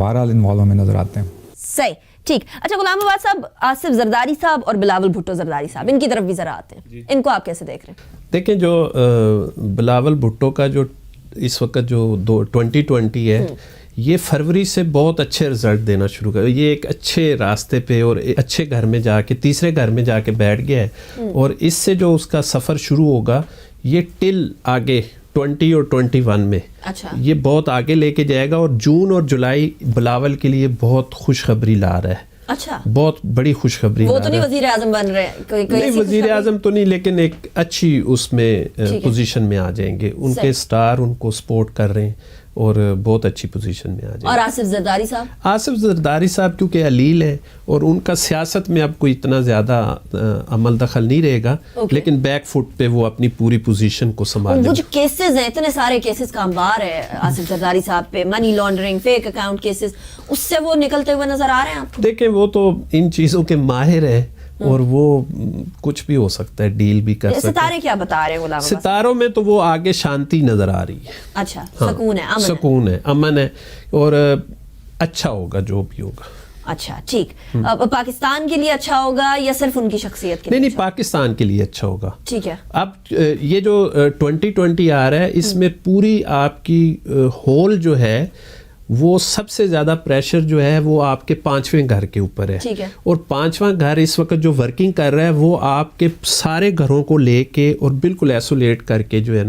بہرحال انوالو ہمیں نظر آتے ہیں. صحیح, ٹھیک. اچھا غلام عباس صاحب, آصف زرداری صاحب اور بلاول بھٹو زرداری صاحب, ان کی طرف بھی ذرا آتے ہیں, ان کو آپ کیسے دیکھ رہے ہیں؟ دیکھیں جو بلاول بھٹو کا جو اس وقت جو 2020 ہے, یہ فروری سے بہت اچھے رزلٹ دینا شروع کر, یہ ایک اچھے راستے پہ اور اچھے گھر میں جا کے, تیسرے گھر میں جا کے بیٹھ گیا ہے, اور اس سے جو اس کا سفر شروع ہوگا یہ ٹل آگے 20 اور 21 میں یہ بہت آگے لے کے جائے گا, اور جون اور جولائی بلاول کے لیے بہت خوشخبری لا رہا ہے. اچھا, بہت بڑی خوشخبری. وہ تو نہیں وزیر اعظم بن رہے ہیں, نہیں وزیر اعظم تو نہیں, لیکن ایک اچھی اس میں پوزیشن میں آ جائیں گے. ان کے سٹار ان کو سپورٹ کر رہے ہیں اور بہت اچھی پوزیشن میں آ جائیں. اور آصف زرداری صاحب, آصف زرداری صاحب کیونکہ علیل ہیں اور ان کا سیاست میں اب کوئی اتنا زیادہ عمل دخل نہیں رہے گا, لیکن بیک فٹ پہ وہ اپنی پوری پوزیشن کو سنبھالیں. وہ جو کیسز ہیں, اتنے سارے کیسز کا انبار ہے آصف زرداری صاحب پہ, money laundering, fake account cases, اس سے وہ نکلتے ہوئے نظر آ رہے ہیں آپ کو؟ دیکھیں وہ تو ان چیزوں کے ماہر ہیں, اور وہ کچھ بھی ہو سکتا ہے, ڈیل بھی کر سکتے ہیں. ستارے کیا بتا رہے ہیں غلام عباس؟ ستاروں میں تو وہ آگے شانتی نظر آ رہی ہے. اچھا, سکون ہے, امن سکون ہے, امن ہے, اور اچھا ہوگا جو بھی ہوگا. اچھا ٹھیک. پاکستان کے لیے اچھا ہوگا یا صرف ان کی شخصیت کے لیے؟ نہیں, پاکستان کے لیے اچھا ہوگا. ٹھیک ہے. اب یہ جو 2020 آ رہا ہے, اس میں پوری آپ کی ہول جو ہے وہ سب سے زیادہ پریشر جو ہے وہ آپ کے 5ویں گھر کے اوپر ہے. اور 5واں گھر اس وقت جو ورکنگ کر رہا ہے وہ آپ کے سارے گھروں کو لے کے اور بالکل ایسولیٹ کر کے جو ہے